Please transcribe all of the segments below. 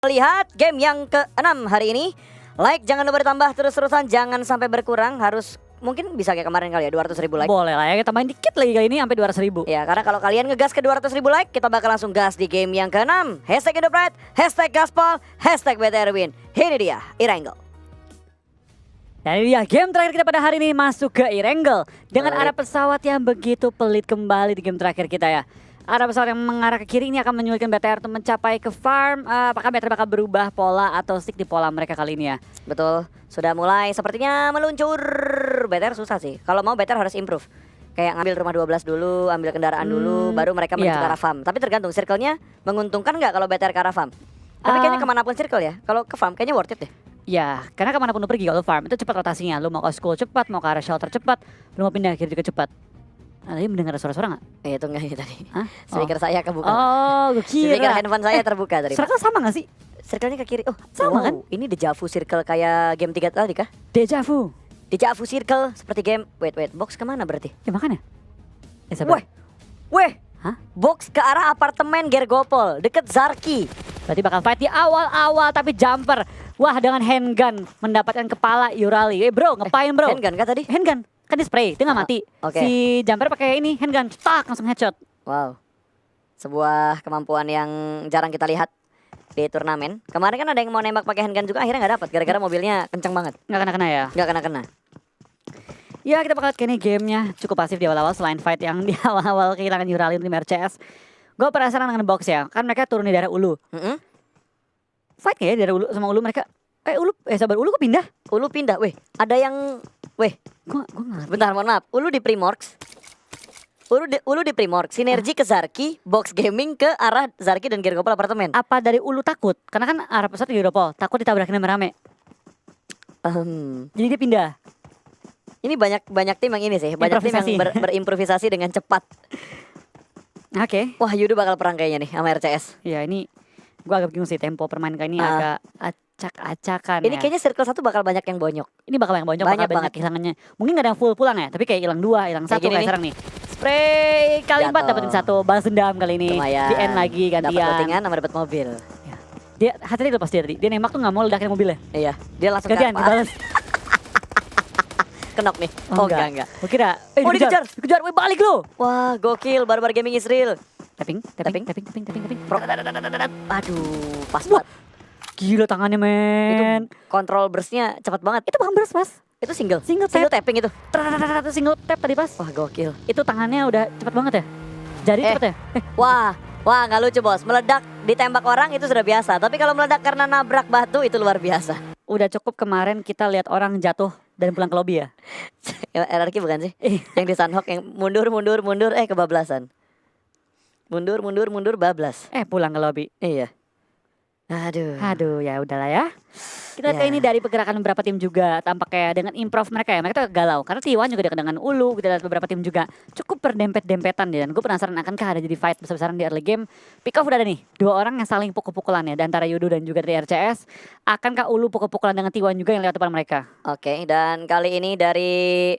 Lihat game yang ke-6 hari ini. Like jangan lupa ditambah terus-terusan, jangan sampai berkurang. Harus mungkin bisa kayak kemarin kali ya 200.000 like. Boleh lah ya, kita main dikit lagi kali ini sampai 200.000. Ya karena kalau kalian ngegas ke 200.000 like, kita bakal langsung gas di game yang ke-6. Hashtag Indopride, hashtag Gaspol, hashtag BTRWin. Ini dia Irengel. Dan ini dia game terakhir kita pada hari ini masuk ke Irengel dengan Pelit. arah pesawat yang begitu pelit kembali di game terakhir kita ya. Arah pesawat yang mengarah ke kiri ini akan menyulitkan BTR untuk mencapai ke farm. Apakah BTR bakal berubah pola atau stick di pola mereka kali ini ya? Betul, sudah mulai sepertinya meluncur. BTR susah sih. Kalau mau BTR harus improve. Kayak ngambil rumah 12 dulu, ambil kendaraan dulu, baru mereka menuju ke iya. arah farm. Tapi tergantung circle-nya menguntungkan nggak kalau BTR ke arah farm. Tapi kayaknya kemanapun circle ya. Kalau ke farm kayaknya worth it deh. Ya, karena kemanapun lu pergi kalau farm itu cepat rotasinya. Lu mau ke school cepat, mau ke arah shelter cepat, lu mau pindah kiri juga cepat. Nah, tadi mendengar suara-suara nggak? Itu enggak ini tadi. Hah? Speaker saya kebuka. Oh, gue Speaker kira. handphone saya terbuka tadi. Circle sama gak sih? Circle-nya ke kiri. Oh, Sama wow, kan? Ini deja vu circle kayak game 3 tadi kah? Deja vu. Deja vu circle seperti game. Wait, box kemana berarti? Ya makanya. Ya sabar. Weh, Hah? box ke arah apartemen Gergopol deket Zarki. Berarti bakal fight di awal-awal tapi jumper. Wah, dengan handgun mendapatkan kepala Yurali. Bro, ngapain bro? Handgun kah tadi? Handgun. Kan di spray, dia nggak mati. oke. Si jumper pakai ini handgun, tak langsung headshot. Wow. Sebuah kemampuan yang jarang kita lihat di turnamen. Kemarin kan ada yang mau nembak pakai handgun juga, akhirnya nggak dapat gara-gara mobilnya kenceng banget. Nggak kena-kena ya. Nggak kena-kena. Ya, kita bakal lihat kayaknya gamenya cukup pasif di awal-awal selain fight yang di awal-awal kehilangan Yurali tim RCS. Gue penasaran dengan box ya, kan mereka turun di daerah Ulu. Fight nggak ya di daerah Ulu sama Ulu mereka? Sabar, Ulu kok pindah? Ulu pindah, ada yang, Gue nggak ngerti. bentar mohon maaf. Ulu di Primorx. Ulu di Primorx, sinergi ke Zarki, box gaming ke arah Zarki dan Gergopol apartemen. Apa dari Ulu takut? Karena kan arah pesawat di Europol, takut ditabrakin rame-rame. Jadi dia pindah. Ini banyak tim yang ini sih, banyak tim yang Improvisasi. berimprovisasi dengan cepat. Oke. Wah, Yudo bakal perang kayaknya nih sama RCS. Ya ini gue agak bingung sih tempo permainan kali ini agak acak-acakan Ini ya. kayaknya circle 1 bakal banyak yang bonyok. Ini bakal yang bonyok, banyak bakal banyak banget. kehilangannya. Mungkin gak ada yang full pulang ya, tapi kayak hilang 2, hilang 1 Kayak gini kayak nih. sekarang nih. Spray kali 4 Jatuh. dapetin 1, balas dendam kali ini. Lumayan. Di end lagi Dapat gantian. lootingan sama dapat mobil. Ya. Dia hati-hati lepas dia tadi. Dia nembak tuh gak mau ledakin mobilnya. Iya, dia langsung Gantian dibalas. kenok nih. Oh, enggak. Gue kira, Oh, dikejar. dikejar, weh balik lo. Wah, gokil, Barbar Gaming Israel. Tapping. Aduh, pas Wah, banget. gila tangannya men. Itu kontrol burstnya cepat banget. Itu bukan burst pas. Itu single Single tapping itu. Itu single tap tadi pas. Wah, gokil. Itu tangannya udah cepet banget ya. Jari cepet ya. Wah, nggak lucu bos. Meledak ditembak orang itu sudah biasa. Tapi kalau meledak karena nabrak batu itu luar biasa. Udah cukup kemarin kita lihat orang jatuh dan pulang ke lobby ya. RRQ bukan sih? Yang di Sunhawk yang mundur, kebablasan. Mundur, bablas. Pulang ke lobby. Iya. Aduh, ya udahlah ya. Kita lihat Ya. kayak ini dari pergerakan beberapa tim juga tampaknya dengan improv mereka ya. Mereka tuh galau karena T1 juga dekat dengan Ulu. Kita lihat beberapa tim juga cukup berdempet-dempetan ya. Dan gue penasaran akankah ada jadi fight besar-besaran di early game. Pick off udah ada nih. 2 orang yang saling pukul-pukulan ya. Dan antara Yudo dan juga dari RCS. Akankah Ulu pukul-pukulan dengan T1 juga yang lewat depan mereka? Oke, dan kali ini dari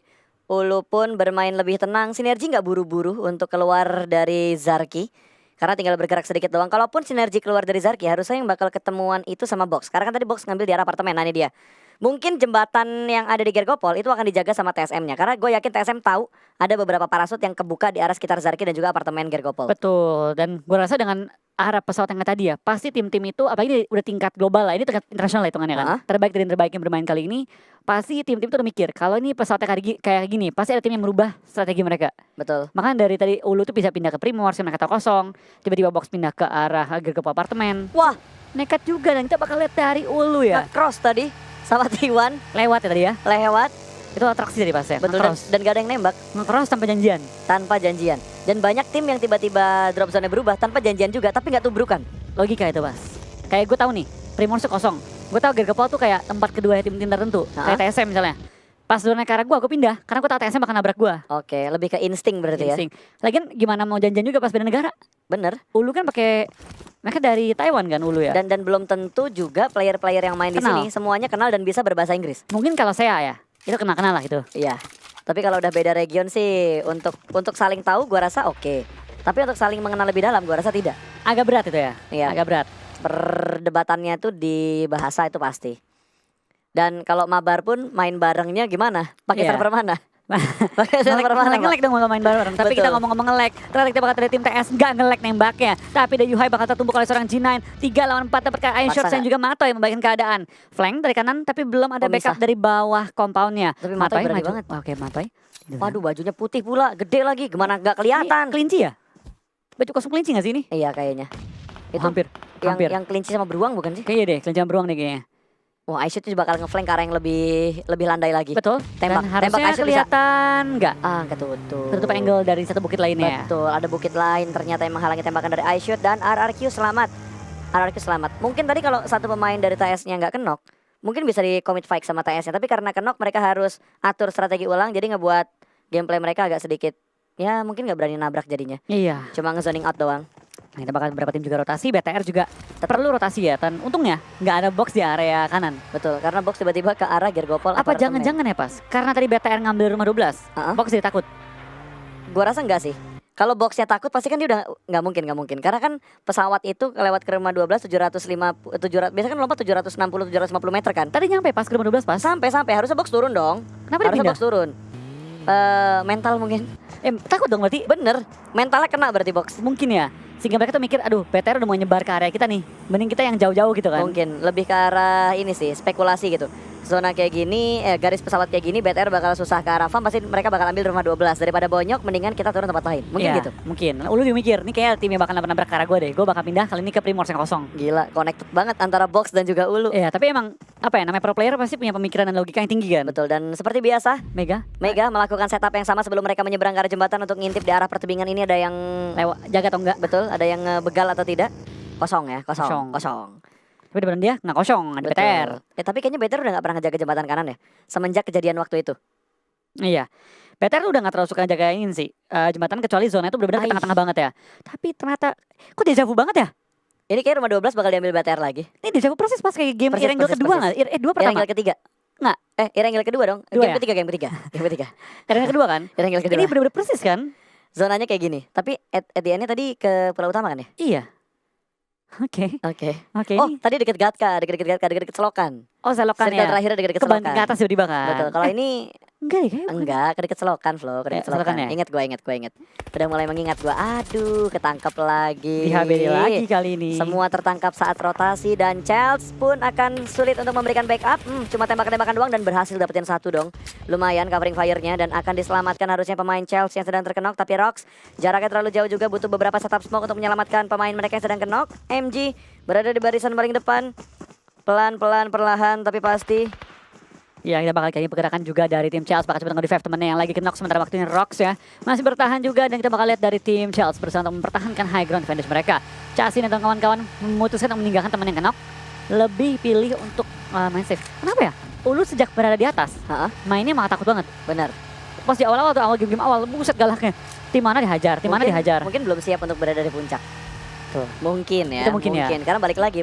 Ulu pun bermain lebih tenang. Sinergi nggak buru-buru untuk keluar dari Zarki. Karena tinggal bergerak sedikit doang. Kalaupun sinergi keluar dari Zarki, harusnya yang bakal ketemuan itu sama Box. Karena kan tadi Box ngambil di arah apartemen, nah ini dia. Mungkin jembatan yang ada di Gergopol itu akan dijaga sama TSM-nya. Karena gue yakin TSM tahu ada beberapa parasut yang kebuka di arah sekitar Zarki dan juga apartemen Gergopol. Betul, dan gue rasa dengan arah pesawat yang tadi ya, pasti tim-tim itu, apalagi udah tingkat global lah, ini tingkat internasional lah hitungannya kan. Terbaik dari yang terbaik yang bermain kali ini, pasti tim-tim itu udah mikir, kalau ini pesawatnya kayak gini, pasti ada tim yang merubah strategi mereka. Betul. Makanya dari tadi Ulu tuh bisa pindah ke Primorsk, yang mereka tahu kosong, tiba-tiba Box pindah ke arah Gergopol apartemen. Wah, Nekat juga, dan kita bakal lihat dari Ulu ya. cross tadi sama T1 Lewat ya tadi ya, lewat. itu atraksi dari pasnya. Betul, dan gak ada yang nembak Nge-cross tanpa janjian. tanpa janjian. Dan banyak tim yang tiba-tiba drop zone berubah tanpa janjian juga, tapi nggak tubrukan. Logika itu Bas. Kayak gue tahu nih, Primorsk tuh kosong. Gue tahu Gergopol tuh kayak tempat kedua tim-tim tertentu. Kayak TSM misalnya. Pas zona ke arah gue pindah, karena gue tahu TSM bakal nabrak gue. Oke, lebih ke insting berarti ya. Lagian gimana mau janjian juga pas beda negara? Bener. Ulu kan pakai, mereka dari Taiwan kan Ulu ya. Dan belum tentu juga player-player yang main di Kenal. sini semuanya kenal dan bisa berbahasa Inggris. Mungkin kalau saya ya, itu kenal-kenal lah itu. Iya. Tapi kalau udah beda region sih untuk saling tahu gua rasa oke. Tapi untuk saling mengenal lebih dalam gua rasa tidak. Agak berat itu ya. Iya. Agak berat. Perdebatannya tuh di bahasa itu pasti. Dan kalau mabar pun main barengnya gimana? Pakai Iya. server mana? Pakai server mana, Pak? Ngelek dong kalau main bareng. Tapi kita Betul. ngomong-ngomong ngelek. Ternyata kita bakal dari tim TS nggak ngelek nembaknya. Tapi The Yuhai bakal tertumbuk oleh seorang G9. 3 lawan 4 dapatkan Iron Maksa Shots dan nggak? juga Matoy membagikan keadaan. Flank dari kanan tapi belum ada Oh, backup misah. dari bawah compoundnya. Tapi Matoy berani maju. banget. Oke Matoy. Waduh, bajunya putih pula, gede lagi. Gimana nggak Ini kelihatan? kelinci ya? Baju kosong kelinci gak sih ini? Iya kayaknya. Oh, hampir. Yang Hampir. yang kelinci sama beruang bukan sih? Kayaknya deh, kelinci beruang nih kayaknya. Wah, iShoot itu bakal ngeflank ke arah yang lebih landai lagi. Betul. Tembak- Dan harusnya tembak Ice Shoot bisa. kelihatan nggak? Ah, ketutup. Tertutup angle dari satu bukit lainnya. Betul, ada bukit lain ternyata yang menghalangi tembakan dari iShoot dan RRQ selamat. RRQ selamat. Mungkin tadi kalau satu pemain dari TS-nya nggak kenok, mungkin bisa di commit fight sama TS-nya. Tapi karena kenok mereka harus atur strategi ulang, jadi ngebuat gameplay mereka agak sedikit, ya mungkin nggak berani nabrak jadinya. Iya. Cuma ngezoning out doang. Nah, kita bakal beberapa tim juga rotasi. BTR juga perlu rotasi ya. Dan untungnya nggak ada box di area kanan. Betul, karena box tiba-tiba ke arah Gergopol. Apa apartemen. jangan-jangan ya pas? Karena tadi BTR ngambil rumah 12. Uh-uh. Box jadi takut. Gua rasa enggak sih. Kalau boxnya takut pasti kan dia udah nggak mungkin. Karena kan pesawat itu lewat ke rumah 12 750 700 biasanya kan lompat 760 750 meter kan. Tadi nyampe pas ke rumah 12 pas. Sampai harusnya box turun dong. Kenapa dia Harusnya pindah? box turun. Mental mungkin. Takut dong berarti. Bener, mentalnya kena berarti box. Mungkin ya. Sehingga mereka tuh mikir, aduh BTR udah mau nyebar ke area kita nih. Mending kita yang jauh-jauh gitu kan. Mungkin lebih ke arah ini sih, spekulasi gitu. Zona kayak gini, garis pesawat kayak gini, BTR bakal susah ke arah farm, pasti mereka bakal ambil rumah 12 daripada bonyok, mendingan kita turun tempat lain. Mungkin Iya, gitu. Mungkin. Ulu juga mikir, nih kayak timnya bakal nabrak ke arah gue deh. Gue bakal pindah kali ini ke Primors yang kosong. Gila, connected banget antara box dan juga ulu. Iya, tapi emang apa ya, namanya pro player pasti punya pemikiran dan logika yang tinggi kan. Betul, dan seperti biasa, Mega, Mega melakukan setup yang sama sebelum mereka menyeberang ke arah jembatan untuk ngintip di arah pertebingan ini ada yang lewat jaga atau enggak. betul, ada yang begal atau tidak? Kosong ya, Kosong. kosong. Tapi di depan dia nggak kosong, ada Betul. BTR. Tapi kayaknya BTR udah gak pernah ngejaga jembatan kanan ya, semenjak kejadian waktu itu. Iya. BTR udah gak terlalu suka jagain sih jembatan kecuali zona itu benar-benar ke Ai. tengah-tengah banget ya. Tapi ternyata kok deja vu banget ya? Ini kayak rumah 12 bakal diambil BTR lagi. Ini deja vu persis pas kayak game Persis, Irengel persis, kedua persis. nggak? Dua pertama. Irengel ketiga. Nggak. Irengel kedua dong. Dua Game ya? ketiga, game ketiga. Game ketiga. Irengel kedua kan? Irengel kedua. Ini benar-benar persis kan? Zonanya kayak gini. Tapi at the end-nya tadi ke pulau utama kan ya? Iya. Oke. Oke. Oke. Oh, Ini. tadi deket Gatka, deket selokan. Oh selokan Circle ya. terakhirnya deket Ke selokan. atas tiba-tiba kan. Betul. Kalau ini Enggak deh kayaknya. enggak, ke deket selokan, Flo, ke deket Ya, selokan selokan. ya? Ingat gua. Udah mulai mengingat gua. Aduh, ketangkap lagi. Di HBD lagi kali ini. Semua tertangkap saat rotasi dan Chels pun akan sulit untuk memberikan backup. Cuma tembakan-tembakan doang dan berhasil dapetin satu dong. Lumayan covering fire-nya dan akan diselamatkan harusnya pemain Chels yang sedang terkenok. Tapi Rox jaraknya terlalu jauh juga, butuh beberapa setup smoke untuk menyelamatkan pemain mereka yang sedang kenok. MG berada di barisan paling depan. Pelan-pelan perlahan tapi pasti. Ya kita bakal kali ini pergerakan juga dari tim Chelsea bakal coba nge-revive temennya yang lagi kenok sementara waktunya Rox ya masih bertahan juga dan kita bakal lihat dari tim Chelsea berusaha untuk mempertahankan high ground advantage mereka. Chasin dan kawan-kawan memutuskan untuk meninggalkan teman yang kenok, lebih pilih untuk main safe. Kenapa ya? Ulu sejak berada di atas mainnya malah takut banget. Benar. Pas di awal-awal tuh awal game-game awal buset galaknya. Tim mana dihajar, tim mana dihajar. Mungkin belum siap untuk berada di puncak. Tuh. Mungkin ya. Itu mungkin ya. Karena balik lagi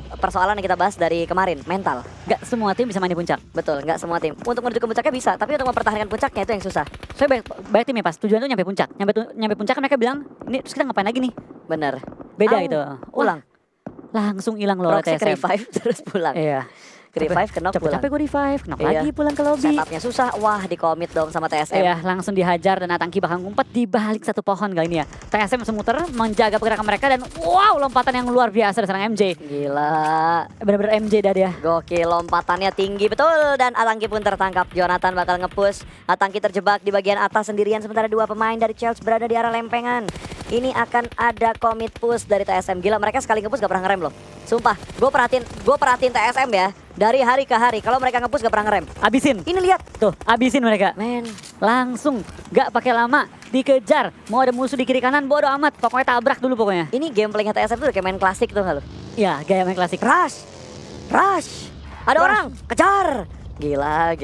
persoalan yang kita bahas dari kemarin, mental. Gak semua tim bisa main di puncak. Betul, nggak semua tim. Untuk menuju ke puncaknya bisa, tapi untuk mempertahankan puncaknya itu yang susah. Soalnya banyak tim ya pas tujuan tuh nyampe puncak. Nyampe puncak kan mereka bilang, ini terus kita ngapain lagi nih? Bener. Beda Au, gitu. Ulang. Langsung hilang loh Roxy ke TSM. revive terus pulang. Iya. Ke revive, kenok pulang. Capek-capek gue revive, kenapa Iya. lagi pulang ke lobby. Setupnya susah, wah di commit dong sama TSM. Iya, langsung dihajar dan Atangki bakal ngumpet di balik satu pohon kali ini ya. TSM langsung muter menjaga pergerakan mereka dan wow lompatan yang luar biasa dari seorang MJ. Gila. Bener-bener MJ dah dia. Gokil, lompatannya tinggi betul dan Atangki pun tertangkap. Jonathan bakal nge-push. Atangki terjebak di bagian atas sendirian sementara dua pemain dari Chelsea berada di arah lempengan. Ini akan ada commit push dari TSM. Gila, mereka sekali nge-push gak pernah ngerem loh. Sumpah, gue perhatiin TSM ya. Dari hari ke hari, kalau mereka nge-push gak pernah ngerem. Abisin. Ini lihat. Tuh, abisin mereka. Men, Langsung, gak pakai lama, dikejar. Mau ada musuh di kiri kanan, bodo amat. Pokoknya tabrak dulu pokoknya. ini gameplaynya TSM tuh udah kayak main klasik tuh gak lo? Ya, gaya main klasik. Rush. Ada Rush. orang, kejar. Gila.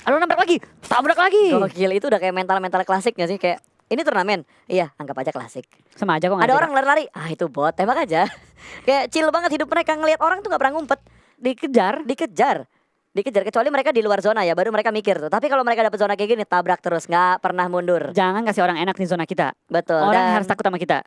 Aduh, nabrak lagi, tabrak lagi. Gokil, itu udah kayak mental klasik gak sih? Kayak, ini turnamen? Iya, anggap aja klasik. Sama aja kok nggak Ada beda. orang lari-lari, itu bot, tembak aja. Kayak chill banget hidup mereka, ngelihat orang tuh gak pernah ngumpet. Dikejar. Kecuali mereka di luar zona ya, baru mereka mikir tuh. Tapi kalau mereka dapet zona kayak gini, tabrak terus, gak pernah mundur. Jangan kasih orang enak di zona kita. Betul. Orang dan, harus takut sama kita.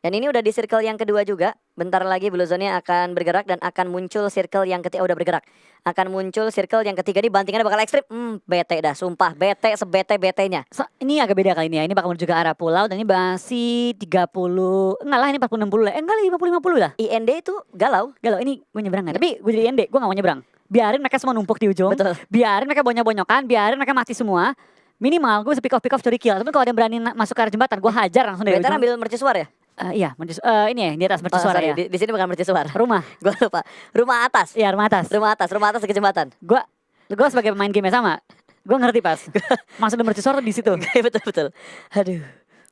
Dan ini udah di circle yang kedua juga. Bentar lagi Blue Zone-nya akan bergerak dan akan muncul circle yang ketiga. Udah bergerak. Akan muncul circle yang ketiga nih, bantingannya bakal ekstrim. Bete dah, sumpah. Bete sebete-betenya. Ini agak beda kali ini ya. Ini bakal menuju ke arah pulau dan ini masih 30. Enggak lah, ini 40-60 lah. Enggak lah, 50-50 lah. IND itu galau. Galau, ini gue nyebrang ya. Tapi gue jadi IND, gue gak mau nyebrang. Biarin mereka semua numpuk di ujung. Betul. Biarin mereka bonyok-bonyokan. Biarin mereka mati semua. Minimal gue bisa pick off curi kill. Tapi kalau ada yang berani masuk ke arah jembatan, gue hajar langsung dari Bete ujung. ambil mercusuar ya? Iya, ini ya, di atas mercusuar sorry, ya. di sini bukan mercusuar. Rumah. Gue lupa. Rumah atas. Iya, rumah atas. Rumah atas ke jembatan. Gue sebagai pemain game sama, gue ngerti pas. Maksud mercusuar tuh di situ. Betul. Aduh,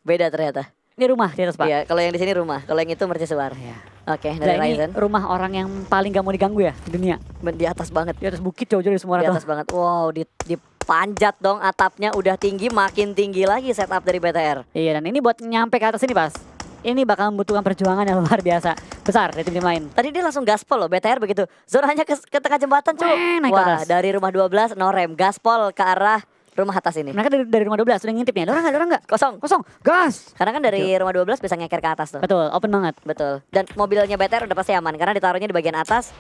beda ternyata. Ini rumah di atas, Pak. Iya, kalau yang di sini rumah, kalau yang itu mercusuar. Iya. Oke, Nah, dari ini Ryzen. rumah orang yang paling gak mau diganggu ya di dunia. Di atas banget. Di atas bukit jauh-jauh dari semua Di orang atas banget. Wow, dipanjat dong atapnya, udah tinggi, makin tinggi lagi setup dari BTR. Iya, dan ini buat nyampe ke atas ini pas. Ini bakal membutuhkan perjuangan yang luar biasa. Besar dari tim-tim lain. Tadi dia langsung gaspol loh, BTR begitu. Zonanya ke tengah jembatan, cuy. Naik ke Wah, atas. dari rumah 12 no rem, gaspol ke arah rumah atas ini. Mereka dari rumah 12 udah ngintip nih. Ada orang nggak? Kosong. Gas. Karena kan dari rumah 12 bisa ngeker ke atas tuh. Betul, open banget. Betul. Dan mobilnya BTR udah pasti aman karena ditaruhnya di bagian atas,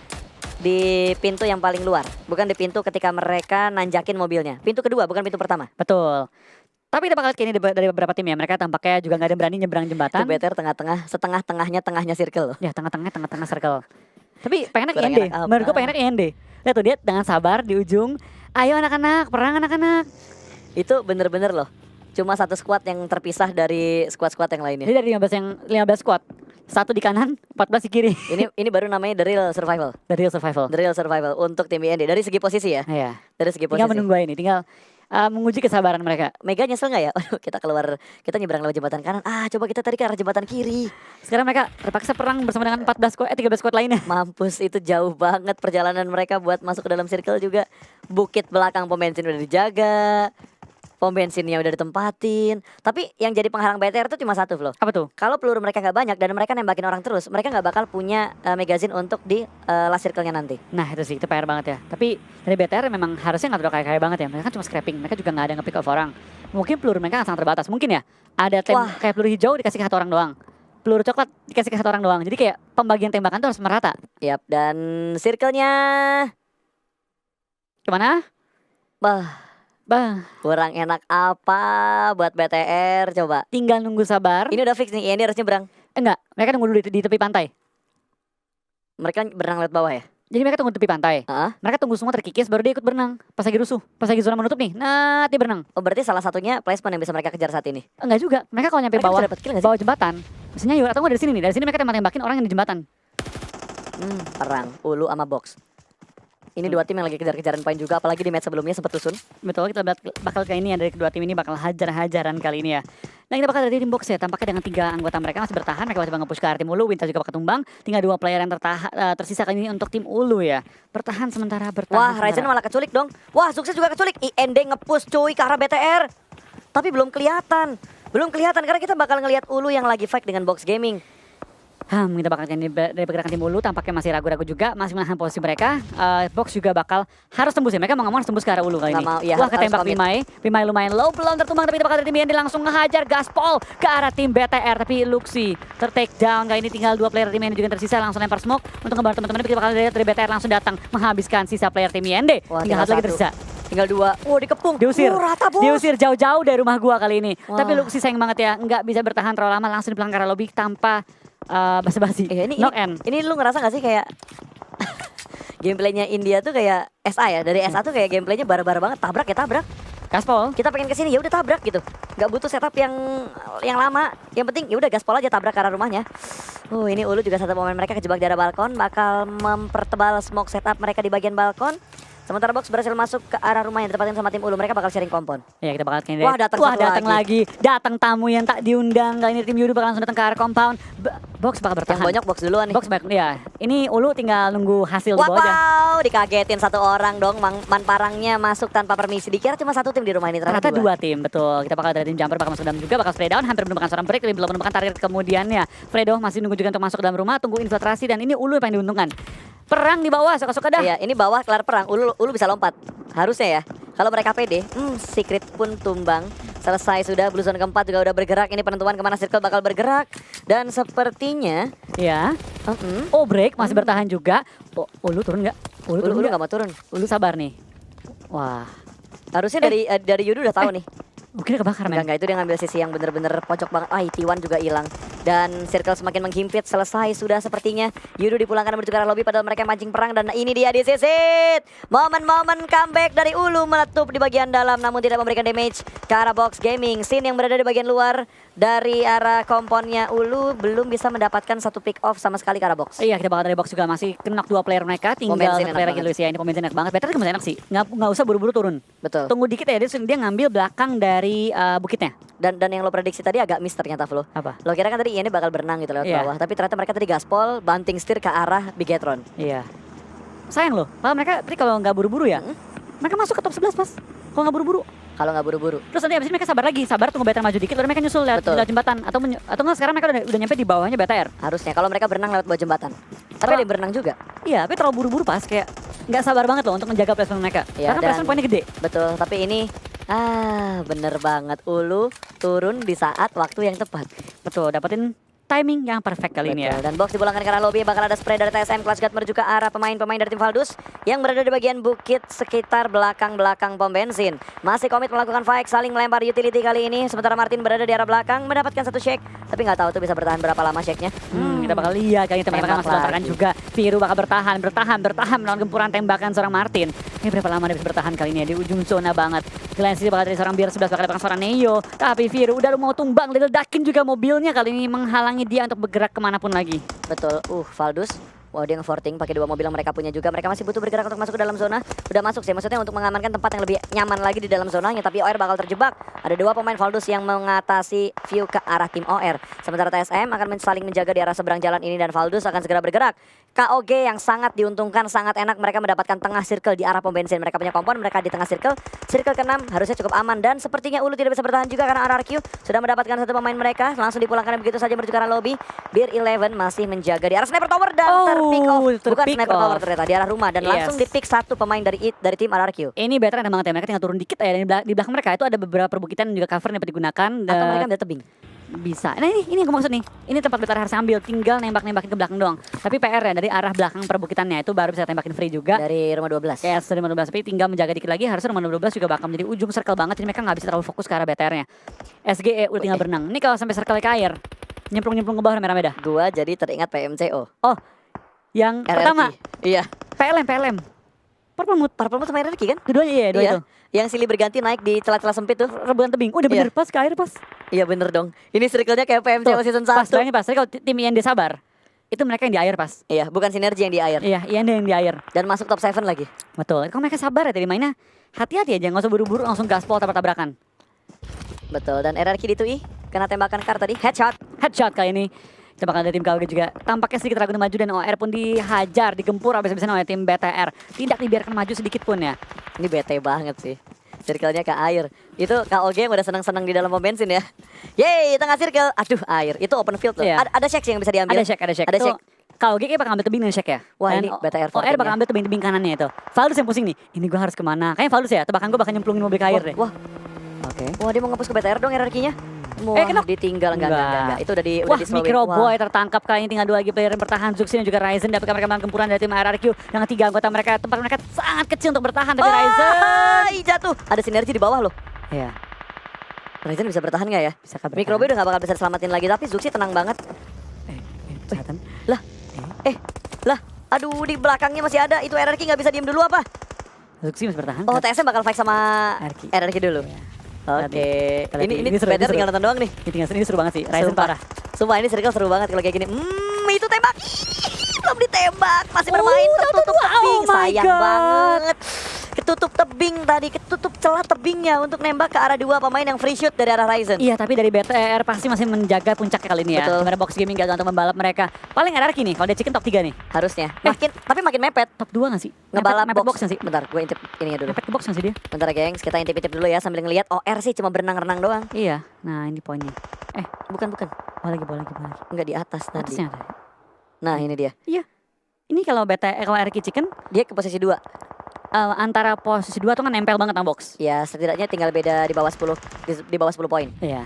di pintu yang paling luar, bukan di pintu ketika mereka nanjakin mobilnya. Pintu kedua, bukan pintu pertama. Betul. Tapi kita bakal lihat ini dari beberapa tim ya. Mereka tampaknya juga nggak ada yang berani nyebrang jembatan. Itu BTR tengah-tengah, setengah-tengahnya circle loh. Ya, tengah-tengah circle. Tapi pengen Kurang IND. enak apa. Menurut gue pengen IND. Lihat tuh dia dengan sabar di ujung. Ayo anak-anak, perang anak-anak. Itu bener-bener loh. Cuma satu squad yang terpisah dari squad-squad yang lainnya. Jadi dari 15 squad. Satu di kanan, 14 di kiri. Ini baru namanya The Real Survival. Dari survival. The Real Survival untuk tim IND dari segi posisi ya. Iya. Dari segi Tinggal posisi. menunggu ini, tinggal menguji kesabaran mereka. Mega nyesel nggak ya? Aduh, kita nyebrang lewat jembatan kanan. Coba kita tarik ke arah jembatan kiri. Sekarang mereka terpaksa perang bersama dengan 13 squad lainnya. Mampus, itu jauh banget perjalanan mereka buat masuk ke dalam circle juga. Bukit belakang pom bensin udah dijaga. Pom bensinnya udah ditempatin. Tapi yang jadi penghalang BTR itu cuma satu, Flo. Apa tuh? Kalau peluru mereka nggak banyak dan mereka nembakin orang terus, mereka nggak bakal punya magazine untuk di last circle-nya nanti. Nah itu sih, itu PR banget ya. Tapi dari BTR memang harusnya nggak terlalu kaya-kaya banget ya. Mereka kan cuma scrapping, mereka juga nggak ada nge-pick off orang. Mungkin peluru mereka sangat terbatas. Mungkin ya, ada Wah. kayak peluru hijau dikasih ke satu orang doang. Peluru coklat dikasih ke satu orang doang. Jadi kayak pembagian tembakan tuh harus merata. Yap, dan circle-nya Kemana? bah, kurang enak apa buat BTR coba. Tinggal nunggu sabar. Ini udah fix nih, ini harus nyebrang. Enggak, mereka nunggu dulu di tepi pantai. Mereka berenang lewat bawah ya? Jadi mereka tunggu di tepi pantai. Hah? Mereka tunggu semua terkikis baru dia ikut berenang. Pas lagi rusuh, pas lagi zona menutup nih. Nah, dia berenang. Oh, berarti salah satunya placement yang bisa mereka kejar saat ini. Enggak juga. Mereka kalau nyampe Mereka bawah bisa dapat kill nggak sih? bawah jembatan, misalnya yuk atau enggak dari sini nih. Dari sini mereka tembak-tembakin orang yang di jembatan. Perang Ulu sama Box. Ini dua tim yang lagi kejar-kejaran poin juga, apalagi di match sebelumnya sempat tusun. Betul, kita bakal kayak ini ya, dari kedua tim ini bakal hajar-hajaran kali ini ya. Nah kita bakal dari tim Box ya, tampaknya dengan 3 anggota mereka masih bertahan. Mereka masih nge-push ke arah tim Ulu, Winter juga bakal tumbang. Tinggal 2 player yang tersisa kali ini untuk tim Ulu ya. Bertahan sementara, bertahan Wah, Ryzen sementara. malah keculik dong. Wah, sukses juga keculik. IND nge-push cuy ke arah BTR. Tapi belum kelihatan. Belum kelihatan karena kita bakal ngelihat Ulu yang lagi fight dengan Box Gaming. Kita bakal dari pergerakan tim Ulu tampaknya masih ragu-ragu juga, masih menahan posisi mereka. Box juga bakal harus tembus ya. Mereka mau nggak mau harus tembus ke arah Ulu kali Nggak ini. mau, iya, Wah, harus ketembak komit. Pimai lumayan low, belum tertumbang tapi kita bakal dari tim BND langsung ngehajar gaspol ke arah tim BTR. Tapi Luxi ter-take down kali ini, tinggal 2 player tim BND juga yang tersisa, langsung lempar smoke untuk ngebantu teman-teman. Kita bakal dari BTR langsung datang menghabiskan sisa player tim BND. Wah, Tinggal satu lagi satu. tersisa. Tinggal 2. Dikepung. Diusir, Rata, bos. diusir jauh-jauh dari rumah gua kali ini. Wah. Tapi Luxi sayang banget ya, nggak bisa bertahan terlalu lama, langsung dipelang ke arah lobby tanpa basa-basi. Knock end. Ini lu ngerasa gak sih kayak gameplaynya India tuh kayak SA ya? Dari SA tuh kayak gameplaynya bara-bara banget, tabrak ya tabrak. Gaspol. Kita pengen kesini ya udah tabrak gitu. Gak butuh setup yang lama. Yang penting ya udah gaspol aja, tabrak ke arah rumahnya. Ini Ulu juga satu momen mereka kejebak di arah balkon, bakal mempertebal smoke setup mereka di bagian balkon. Sementara Box berhasil masuk ke arah rumah yang ditempatin sama tim Ulu. Mereka bakal sharing kompon. Ya kita bakal kayaknya. Wah, datang satu datang lagi. Datang tamu yang tak diundang. Kali ini tim Yudu bakal langsung datang ke arah compound. Box bakal bertahan. Yang banyak Box duluan nih. Box back ya. Ini Ulu tinggal nunggu hasil di bawah aja. Wow, dikagetin satu orang dong. Man Parangnya masuk tanpa permisi. Dikira cuma satu tim di rumah ini, Ternyata ternyata 2 tim, betul. Kita bakal dari tim Jumper bakal masuk dalam juga, bakal spray down, hampir menemukan seorang break, tapi belum menemukan target kemudiannya. Fredo masih nunggu juga untuk masuk ke dalam rumah, tunggu infiltrasi, dan ini Ulu yang paling diuntungkan. Perang di bawah, suka-suka dah. Iya, ini bawah kelar perang. Ulu bisa lompat. Harusnya ya. Kalau mereka pede, secret pun tumbang selesai sudah. Blue Zone keempat juga udah bergerak. Ini penentuan kemana Circle bakal bergerak. Dan sepertinya Ya. Oh break masih bertahan juga. Oh, Ulu turun nggak? Ulu turun Ulu nggak? gak mau turun. Ulu sabar nih. Wah. Harusnya dari Yudu udah tahu nih. Mungkin dia kebakar men. Enggak, itu dia ngambil sisi yang bener-bener pojok banget. T1 juga hilang. Dan Circle semakin menghimpit. Selesai sudah sepertinya. Yudu dipulangkan menuju ke arah lobby padahal mereka mancing perang. Dan ini dia disisit. Momen-momen comeback dari Ulu meletup di bagian dalam namun tidak memberikan damage ke arah Box Gaming. Sin yang berada di bagian luar dari arah komponnya Ulu belum bisa mendapatkan satu pick off sama sekali ke arah Box. Iya kita bakal dari box juga masih knock 2 player mereka. Tinggal Bensin satu player enak lagi Luis ya. Ini pemain enak banget. Better kan enak sih. Nggak usah buru-buru turun. Betul. Tunggu dikit ya. Dia ngambil belakang dari bukitnya. Dan yang lo prediksi tadi agak miss ternyata Flo. Apa? Lo kira kan tadi ini bakal berenang gitu lewat Iya. bawah. Tapi ternyata mereka tadi gaspol, banting setir ke arah Bigetron. Iya. Sayang loh. Padahal mereka tadi kalau nggak buru-buru ya. Mereka masuk ke top 11 pas. Kalau nggak buru-buru. Kalau nggak buru-buru. Terus nanti abis ini mereka sabar lagi. Sabar tunggu BTR maju dikit. Lalu mereka nyusul lewat Betul. jembatan. Atau nggak sekarang mereka udah nyampe di bawahnya BTR. Harusnya kalau mereka berenang lewat bawah jembatan. Tapi ada yang berenang juga. Iya, tapi terlalu buru-buru pas kayak nggak sabar banget loh untuk menjaga placement mereka. Iya, Karena dan- placement poinnya gede. Betul, tapi ini bener banget Ulu turun di saat waktu yang tepat. Betul, dapetin timing yang perfect kali ini ya. Betul. Dan box dipulangkan ke arah lobby bakal ada spray dari TSM Clutch Guard menuju ke arah pemain-pemain dari tim Valdus yang berada di bagian bukit sekitar belakang pom bensin. Masih komit melakukan fight saling melempar utility kali ini sementara Martin berada di arah belakang mendapatkan satu shake tapi nggak tahu tuh bisa bertahan berapa lama shake-nya. Kita bakal lihat kali ini teman-teman Tembak masih lontarkan lagi. juga. Viru bakal bertahan melawan gempuran tembakan seorang Martin. Ini berapa lama dia bisa bertahan kali ini ya di ujung zona banget. Glancy bakal dari seorang Beer 11 bakal dapatkan seorang Neo. Tapi Viru udah mau tumbang, diledakin juga mobilnya kali ini menghalangi dia untuk bergerak kemanapun lagi. Betul, Valdus. Wow, dia nge-forting pakai 2 mobil yang mereka punya juga. Mereka masih butuh bergerak untuk masuk ke dalam zona. Udah masuk sih, maksudnya untuk mengamankan tempat yang lebih nyaman lagi di dalam zonanya. Tapi OR bakal terjebak. Ada 2 pemain Valdus yang mengatasi view ke arah tim OR. Sementara TSM akan saling menjaga di arah seberang jalan ini dan Valdus akan segera bergerak. KOG yang sangat diuntungkan, sangat enak. Mereka mendapatkan tengah circle di arah pom bensin. Mereka punya kompon, mereka di tengah circle. Circle ke-6 harusnya cukup aman. Dan sepertinya Ulu tidak bisa bertahan juga karena RRQ sudah mendapatkan satu pemain mereka. Langsung dipulangkan begitu saja menuju ke arah lobby. Beer 11 masih menjaga di arah sniper tower dan terpick off. Bukan terpick sniper tower off. ternyata di arah rumah dan Yes. langsung di pick satu pemain dari tim RRQ. Ini better enak banget ya, mereka tinggal turun dikit ya. Dan di belakang mereka itu ada beberapa perbukitan dan juga cover yang dapat digunakan. Atau mereka ambil tebing. Bisa. Nah ini yang gue maksud nih. Ini tempat betar harus ambil, tinggal nembak-nembakin ke belakang doang. Tapi PR ya dari arah belakang perbukitannya itu baru bisa tembakin free juga. Dari rumah 12. Yes, dari rumah 12, tapi tinggal menjaga dikit lagi. Harusnya rumah 12 juga bakal menjadi ujung circle banget. Jadi mereka nggak bisa terlalu fokus ke arah BTR-nya. SGE udah tinggal berenang. Ini kalau sampai circle ke air, nyemplung-nyemplung ke bawah merah-merah. Gua jadi teringat PMCO. Oh, yang RRQ. pertama Iya. PLM. Purple Mood. Purple Moon sama RRQ kan? Dua-duanya iya, dua Iya. itu. Yang silih berganti naik di celah-celah sempit tuh. Rebutan tebing. Udah bener Iya. pas ke air pas. Iya bener dong. Ini circle-nya kayak PMCO season 1. Pas, bayangin pas. Tapi kalau tim IND sabar, itu mereka yang di air pas. Iya, bukan sinergi yang di air. Iya, IND yang di air. Dan masuk top 7 lagi. Betul. Kalau mereka sabar ya tadi mainnya, hati-hati aja, nggak usah buru-buru langsung gaspol tabrak-tabrakan. Betul, dan RRQ di Tui kena tembakan kar tadi, headshot. Headshot kali ini. Kita bakal ada tim KOG juga. Tampaknya sedikit ragu maju dan OR pun dihajar, digempur habis-habisan oleh tim BTR. Tidak dibiarkan maju sedikit pun ya. Ini bete banget sih. Circle-nya ke air. Itu KOG yang udah senang-senang di dalam pom bensin ya. Yeay, tengah circle. Aduh, air. Itu open field loh. Iya. Ada shake sih yang bisa diambil. Ada check. Ada Itu shake. KOG kayak bakal ambil tebing dan check ya. Wah, Dan ini BTR OR 14 bakal ya. ambil tebing-tebing kanannya itu. Valdus yang pusing nih. Ini gua harus kemana? Kayaknya Valdus ya. Tebakan gua bakal nyemplungin mobil ke air deh. Wah, Oke. wah dia mau ngepus ke BTR dong RRQ-nya. Wah, kena. ditinggal enggak. Itu udah di Wah, slowin. Microboy tertangkap kali ini, tinggal 2 lagi player yang bertahan. Zuxi dan juga Ryzen dapatkan mereka melawan gempuran dari tim RRQ dengan 3 anggota mereka. Tempat mereka sangat kecil untuk bertahan, tapi Ryzen. Jatuh. Ada sinergi di bawah loh. Iya, Ryzen bisa bertahan nggak ya? bisa kabar. Microboy udah gak bakal bisa diselamatin lagi, tapi Zuxi tenang banget. Kesehatan. Lah, aduh di belakangnya masih ada. Itu RRQ nggak bisa diem dulu apa? Zuxi masih bertahan. Oh, TSM bakal fight sama RRQ. RRQ dulu. Oke. Kita lihat Ini ini seru, BTR ini seru. tinggal nonton doang nih. Ini seru banget sih. Ryzen Sumpah. parah. Sumpah ini circle seru banget kalau kayak gini. Itu tembak. Ih, belum ditembak. Masih bermain tertutup tebing. Oh my Sayang God. banget. Ketutup tebing tadi, ketutup celah tebingnya untuk nembak ke arah 2 pemain yang free shoot dari arah Ryzen. Iya, tapi dari BTR pasti masih menjaga puncaknya kali ini ya. Betul. Gimana Box Gaming gagal untuk membalap mereka. Paling RRQ nih, kalau dia chicken top 3 nih. Harusnya. Tapi makin mepet. Top 2 gak sih? Ngebalap mepet box. box gak sih? Bentar, gue intip ininya dulu. Mepet ke box gak sih dia? Bentar gengs, kita intip-intip dulu ya sambil ngelihat OR sih cuma berenang-renang doang. Iya, nah ini poinnya. Bukan. Boleh lagi. Enggak di atas tadi. Atasnya ada. Nah, ini dia. Iya. Ini kalau RRQ chicken, Dia ke posisi 2. antara posisi 2 tuh kan nempel banget sama box. Ya setidaknya tinggal beda di bawah 10 di bawah 10 poin. Iya.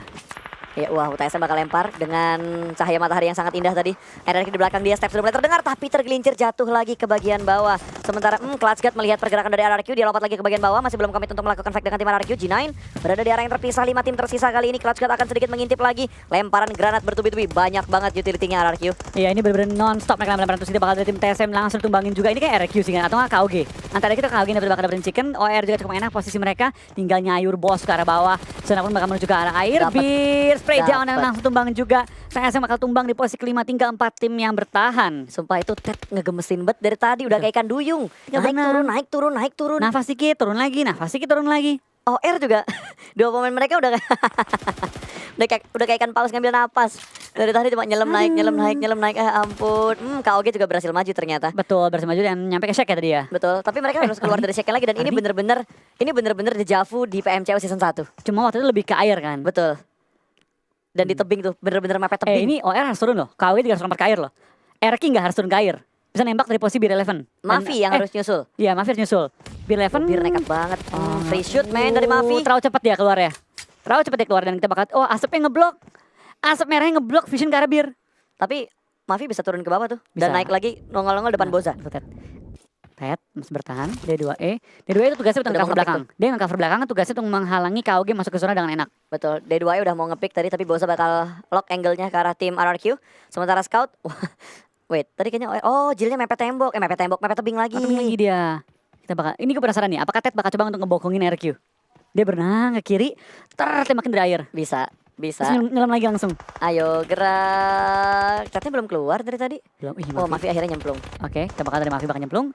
Ya, wah UTSM bakal lempar dengan cahaya matahari yang sangat indah tadi. RRQ di belakang dia, step sudah mulai terdengar tapi tergelincir jatuh lagi ke bagian bawah. Sementara Clutchgat melihat pergerakan dari RRQ, dia lompat lagi ke bagian bawah, masih belum komit untuk melakukan fight dengan tim RRQ. G9 berada di arah yang terpisah, 5 tim tersisa kali ini. Clutchgat akan sedikit mengintip lagi. Lemparan granat bertubi-tubi, banyak banget utility-nya RRQ. Iya, ini bener-bener non-stop mereka lemparan terus, tidak bakal dari tim TSM langsung tumbangin juga. Ini kayak RQ sih kan, atau nggak KOG. Antara kita KOG bakal dapetin chicken, OR juga cukup enak posisi mereka. Tinggal nyayur bos ke arah bawah. Zona pun bakal menuju ke arah air. Bir, spray down dan langsung tumbang juga. TSM bakal tumbang di posisi kelima, tinggal 4 tim yang bertahan. Sumpah itu Ted ngegemesin banget dari tadi, udah kayak ikan duyung. Ya Naik benar. turun, naik turun, naik turun. Nafas sedikit, turun lagi, nafas sedikit, turun lagi. OR juga, dua pemain mereka udah kayak udah kayak ikan paus ngambil napas. Dari tadi cuma nyelam naik, nyelam naik, nyelam naik. Ampun. KOG juga berhasil maju ternyata. Betul, berhasil maju dan nyampe ke shake ya tadi ya. Betul, tapi mereka harus keluar dari shake lagi dan ini bener-bener dejavu di PMCO season 1. Cuma waktu itu lebih ke air kan. Betul. Dan di tebing tuh, bener-bener mepet tebing. Ini OR harus turun loh. KW juga harus lompat ke air loh. RK nggak harus turun ke air. Bisa nembak dari posisi Bir 11. Mafi yang harus nyusul. Iya, Mafi harus nyusul. Bir 11. Bir nekat banget. Free shoot man dari Mafi. Terlalu cepat dia keluar ya. Terlalu cepat dia keluar dan kita bakal asapnya ngeblok. Asap merahnya ngeblok vision ke arah Bir. Tapi Mafi bisa turun ke bawah tuh. Bisa. Dan naik lagi nongol-nongol depan Boza. Ted masih bertahan. D2E. D2E itu tugasnya untuk Udah mau cover nge-pick belakang. Dia nge-cover belakang tugasnya untuk menghalangi KOG masuk ke zona dengan enak. Betul, D2 udah mau ngepick tadi tapi Boza bakal lock angle-nya ke arah tim RRQ. Sementara Scout, wait, tadi kayaknya jilnya mepet tembok, mepet tebing lagi. Atau lagi dia. Kita bakal, ini gue penasaran nih, apakah Ted bakal coba untuk ngebokongin RQ? Dia berenang ke kiri, tembakin dari air. Bisa. Terus nyelam lagi langsung. Ayo gerak. Catnya belum keluar dari tadi. Belum. Mafi akhirnya nyemplung. Oke, kita bakal dari Mafi bakal nyemplung.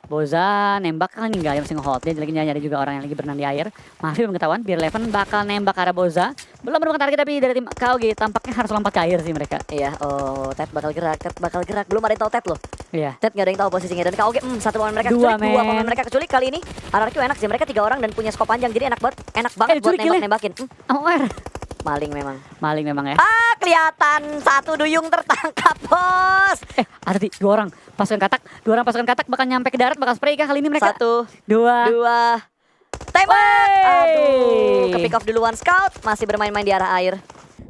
Boza nembak kan enggak, dia masih nge-hold. Dia lagi nyari juga orang yang lagi berenang di air. Mafi belum ketahuan, Bir 11 bakal nembak ke arah Boza. Belum menemukan target tapi dari tim KOG tampaknya harus lompat ke air sih mereka. Iya, Ted bakal gerak. Belum ada yang tahu Ted loh. Iya. Ted gak ada yang tahu posisinya dan KOG satu pemain mereka Dua pemain mereka kecuali kali ini RRQ enak sih, mereka 3 orang dan punya skop panjang jadi enak banget buat nembak-nembakin. OR. Maling memang ya. Kelihatan satu duyung tertangkap, bos. Ada 2 orang pasukan katak bakal nyampe ke darat, bakal spray kah kali ini mereka? 1, 2, 2 tembak. Wey. Ke pick off duluan. Scout masih bermain-main di arah air.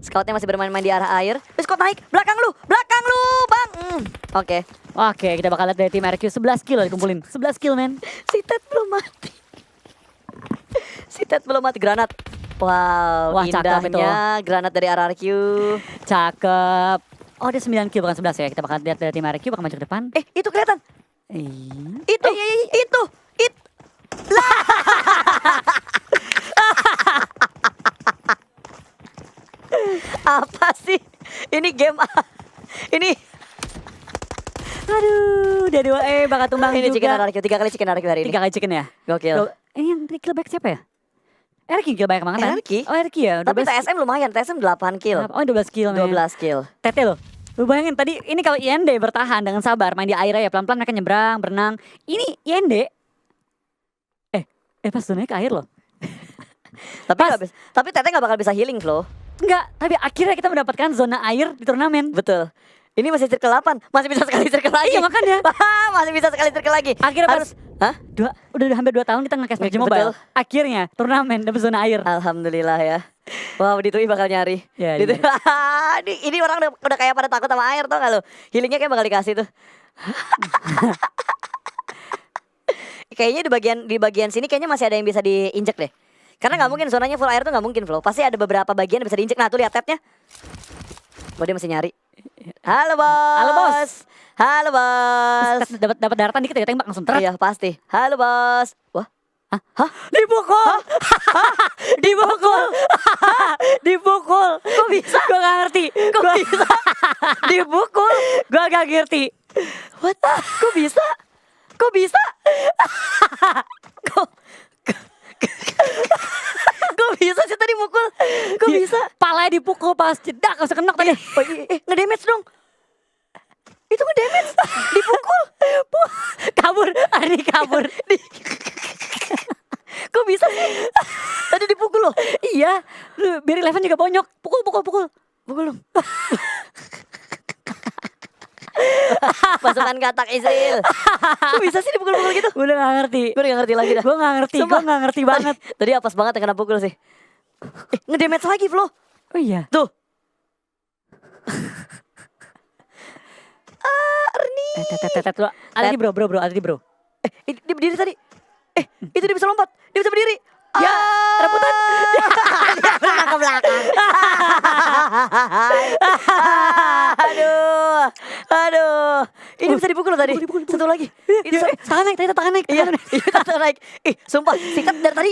Scoutnya masih bermain-main di arah air. Scout naik, belakang lu, bang. Oke. Oke, kita bakal lihat dari tim RQ 11 kill dikumpulin. 11 kill, men. Si Ted belum mati. Granat. Wow, Wah, cakep indahnya granat dari RRQ. Cakep. Oh, dia 9 kill bukan 11 ya. Kita bakal lihat dari tim RQ bakal maju ke depan. Itu kelihatan. Itu. Apa sih? Ini game ini. Aduh, dia 2 bakal tumbang Ini juga. chicken RRQ, 3 kali chicken RRQ hari ini. 3 kali chicken ya. Gokil. Ini yang kill back siapa ya? RQ kill banyak banget kan? RRQ? Oh, RQ ya. Tapi TSM lumayan, TSM 8 kill. Oh, 12 kill. 12 kill. Tete loh. Lu bayangin tadi ini kalau IND bertahan dengan sabar main di air ya, pelan-pelan mereka nyebrang, berenang. Ini IND pas zonanya ke air loh. Tapi Tete gak bakal bisa healing, Flo. Enggak, tapi akhirnya kita mendapatkan zona air di turnamen. Betul. Ini masih circle 8, masih bisa sekali circle lagi. Iya, makanya. Masih bisa sekali circle lagi. Akhirnya harus udah hampir 2 tahun kita nge-cash PUBG Mobile. Betul. Akhirnya turnamen dapet zona air. Alhamdulillah ya. Wow, Ditui bakal nyari. Ya, ini orang udah kayak pada takut sama air, tau gak lo? Healingnya kayak bakal dikasih tuh. Kayaknya di bagian sini kayaknya masih ada yang bisa diinjek deh. Karena nggak mungkin zonanya full air tuh, nggak mungkin, Flo. Pasti ada beberapa bagian yang bisa diinjek. Nah tuh lihat tabnya. Wah, dia masih nyari. Halo bos. Halo, bos. Halo bos. Dapat daratan dikit ya, tembak langsung terat. Iya pasti. Halo bos. Wah. Hah? Dipukul. Dipukul. Kok bisa? Gue gak ngerti. Kok bisa? Dipukul. Gue gak ngerti. What? Kok bisa? Kok bisa? Kok bisa sih tadi mukul? Kok bisa? Palanya dipukul pas jedak, langsung kenok tadi. Ngedamage dong. Itu ngedamage. Dipukul. Kabur, Arni kabur. Kok bisa sih? Tadi dipukul loh. Iya, Bir 11 juga bonyok. Pukul. Pukul dong. Pasukan katak Israel. Kok bisa sih dipukul-pukul gitu? Gue udah gak ngerti. Gue udah gak ngerti lagi dah. Gue gak ngerti, gue Sumpah. gak ngerti banget. Tadi apes banget yang kena pukul sih. Ngedamage lagi Flo. Oh iya. Tuh. Arni. Tet lu. Ada di bro, ada di bro. Dia berdiri tadi. Itu dia bisa lompat. Dia bisa berdiri. Ya, rebutan. Dia ke belakang. Aduh. Ini bisa dipukul loh tadi. Satu lagi. Itu Tangan naik, tangan naik. Iya, tangan naik. Sumpah, Sikat dari tadi.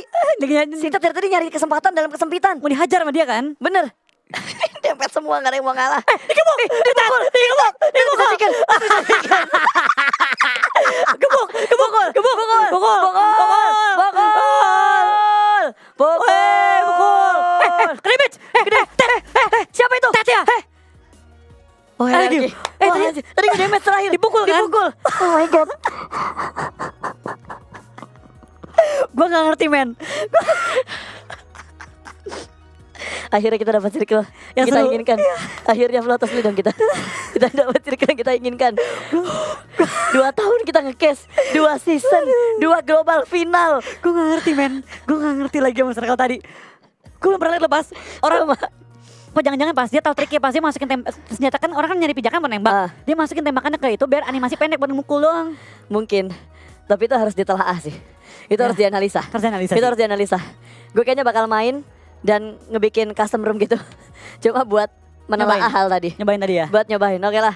Sikat dari tadi nyari kesempatan dalam kesempitan. Mau dihajar sama dia kan? Bener. Dempet semua, gak ada yang mau ngalah. Dikebuk. Disaksikan. Gebuk. Kribit. Gede. Siapa itu? Tet ya? Oh, Aduh. tadi ngedamage terakhir. Dipukul kan? Oh my god. Gue gak ngerti men. Akhirnya kita dapat circle yang Yang kita seru. inginkan. Akhirnya Flotas dong kita. Kita dapat circle yang kita inginkan. 2 tahun kita nge-case, 2 season, 2 global final. Gue gak ngerti men. Gue gak ngerti lagi sama circle tadi. Gue belum pernah liat lepas. Orang apa jangan-jangan pas dia tahu triknya, pasti masukin senjata kan, orang kan nyari pijakan buat nembak. Dia masukin tembakannya ke itu biar animasi pendek buat mukul doang. Mungkin. Tapi itu harus ditelaah sih. Itu harus dianalisa. Harus dianalisa Itu sih. harus dianalisa. Gue kayaknya bakal main dan ngebikin custom room gitu. Cuma buat menelaah Nyobain. hal tadi. Nyobain tadi ya. Buat nyobain. Oke lah.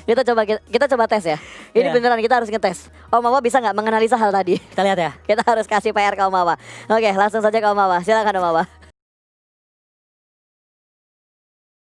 Kita coba tes ya. Ini Iya. beneran kita harus ngetes. Om Mawa bisa nggak menganalisa hal tadi? Kita lihat ya. Kita harus kasih PR ke Om Mawa. Oke, langsung saja ke Om Mawa. Silakan Om Mawa.